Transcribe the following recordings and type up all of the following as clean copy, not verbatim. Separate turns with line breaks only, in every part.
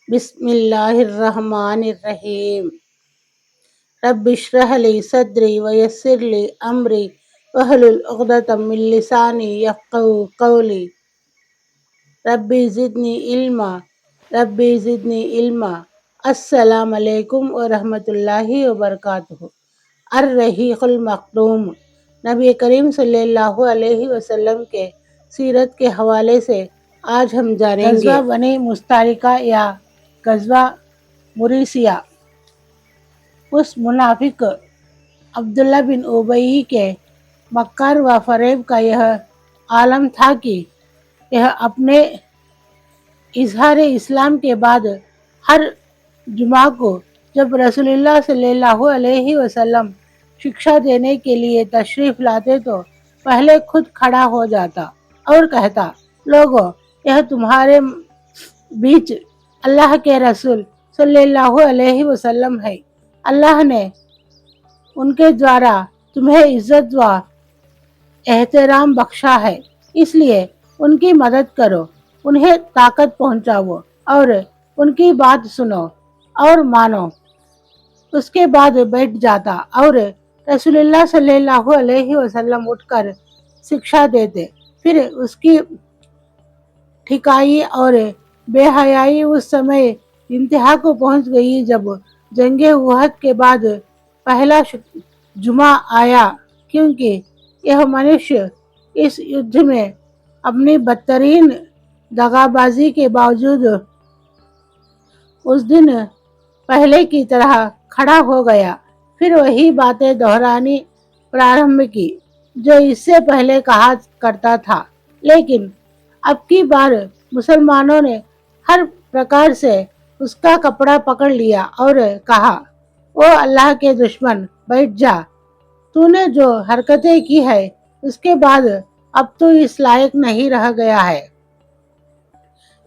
بسم اللہ الرحمن الرحیم۔ رب اشرح لی صدری ویسر لی امری واحلل عقدۃ من لسانی یفقہوا قولی۔ ربی زدنی علما ربی زدنی علما۔ السلام علیکم ورحمۃ اللہ وبرکاتہ۔ الرحیق المختوم، نبی کریم صلی اللہ علیہ وسلم کے سیرت کے حوالے سے آج ہم جانیں گے غزوہ بنی مستلقہ یا غزوہ مریسیہ۔ اس منافق عبداللہ بن ابی کے مکر و فریب کا یہ عالم تھا کہ یہ اپنے اظہار اسلام کے بعد ہر جمعہ کو جب رسول اللہ صلی اللہ علیہ وسلم شکشا دینے کے لیے تشریف لاتے تو پہلے خود کھڑا ہو جاتا اور کہتا، لوگو، یہ تمہارے بیچ اللہ کے رسول صلی اللہ علیہ وسلم ہے۔ اللہ نے ان کے دوارا تمہیں عزت و احترام بخشا ہے، اس لیے ان کی مدد کرو، انہیں طاقت پہنچاؤ اور ان کی بات سنو اور مانو۔ اس کے بعد بیٹھ جاتا اور رسول اللہ صلی اللہ علیہ وسلم اٹھ کر شکشا دیتے۔ پھر اس کی ٹھیکائی اور بے حیائی اس سمے انتہا کو پہنچ گئی جب جنگ احد کے بعد پہلا جمعہ آیا، کیونکہ یہ منشیہ اس یدھ میں اپنی بدترین دغابازی کے باوجود اس دن پہلے کی طرح کھڑا ہو گیا۔ پھر وہی باتیں دہرانی پرارمبھ کی جو اس سے پہلے کہا کرتا تھا، لیکن اب کی بار مسلمانوں نے ہر پرکار سے اس کا کپڑا پکڑ لیا اور کہا، او اللہ کے دشمن، بیٹھ جا، تو نے جو حرکتیں کی ہے اس کے بعد اب تو اس لائق نہیں رہ گیا ہے۔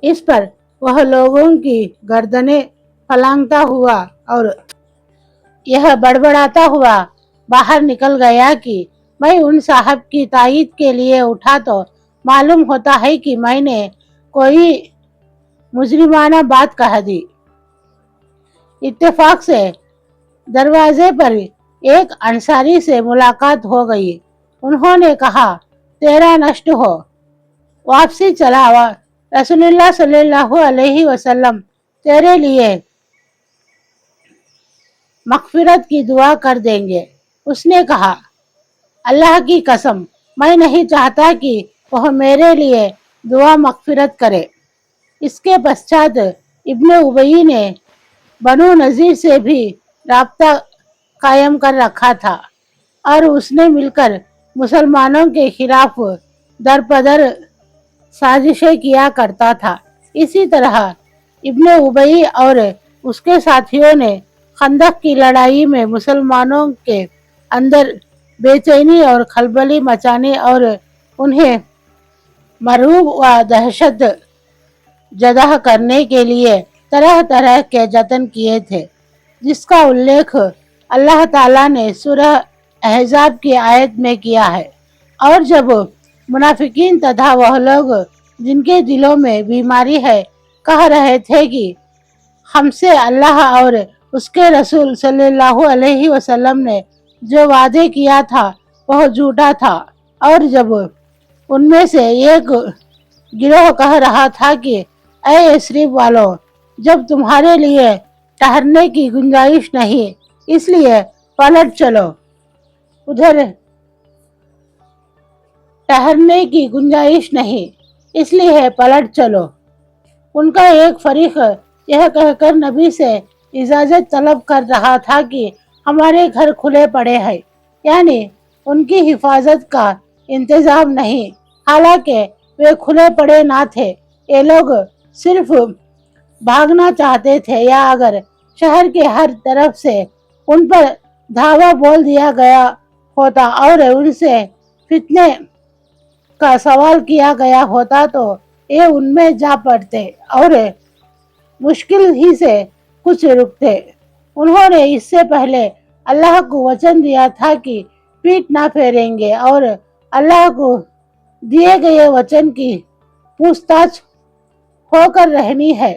اس پر وہ لوگوں کی گردنیں پھلانگتا ہوا اور یہ بڑبڑاتا ہوا باہر نکل گیا کہ میں ان صاحب کی تائید کے لیے اٹھا تو معلوم ہوتا ہے کہ میں نے کوئی مجرمانہ بات کہہ دی۔ اتفاق سے دروازے پر ایک انصاری سے ملاقات ہو گئی۔ انہوں نے کہا، تیرا نشٹ ہو، واپسی چلا رسول اللہ صلی اللہ علیہ وسلم تیرے لیے مغفرت کی دعا کر دیں گے۔ اس نے کہا، اللہ کی قسم، میں نہیں چاہتا کہ وہ میرے لیے دعا مغفرت کرے۔ اس کے پశ్چات ابن ابی نے بنو نذیر سے بھی رابطہ قائم کر رکھا تھا اور اس نے مل کر مسلمانوں کے خلاف درپدر سازشیں کیا کرتا تھا۔ اسی طرح ابن ابی اور اس کے ساتھیوں نے خندق کی لڑائی میں مسلمانوں کے اندر بے چینی اور کھلبلی مچانے اور انہیں مرعوب و دہشت زدہ کرنے کے لیے طرح طرح کے جتن کیے تھے، جس کا الیکھ اللہ تعالیٰ نے سورہ احزاب کی آیت میں کیا ہے۔ اور جب منافقین تتھا وہ لوگ جن کے دلوں میں بیماری ہے کہہ رہے تھے کہ ہم سے اللہ اور اس کے رسول صلی اللہ علیہ وسلم نے جو وعدے کیا تھا وہ جھوٹا تھا، اور جب ان میں سے ایک گروہ کہہ رہا تھا کہ اے یثرب والوں، جب تمہارے لیے ٹھہرنے کی گنجائش نہیں، اس لیے پلٹ چلو، ادھر ٹھہرنے کی گنجائش نہیں، اس لیے پلٹ چلو۔ ان کا ایک فریق یہ کہہ کر نبی سے اجازت طلب کر رہا تھا کہ ہمارے گھر کھلے پڑے ہیں، یعنی ان کی حفاظت کا انتظام نہیں، حالانکہ وہ کھلے پڑے نہ تھے، یہ لوگ صرف بھاگنا چاہتے تھے، یا اگر شہر کے ہر طرف سے ان پر دھاوا بول دیا گیا ہوتا اور ان سے فتنے کا سوال کیا گیا ہوتا تو یہ ان میں جا پڑتے اور مشکل ہی سے کچھ رکتے۔ انہوں نے اس سے پہلے اللہ کو وعدہ دیا تھا کہ پیٹ نہ پھیریں گے اور اللہ کو دیے گئے وعدے کی پوچھ تاچھ ہو کر رہنی ہے۔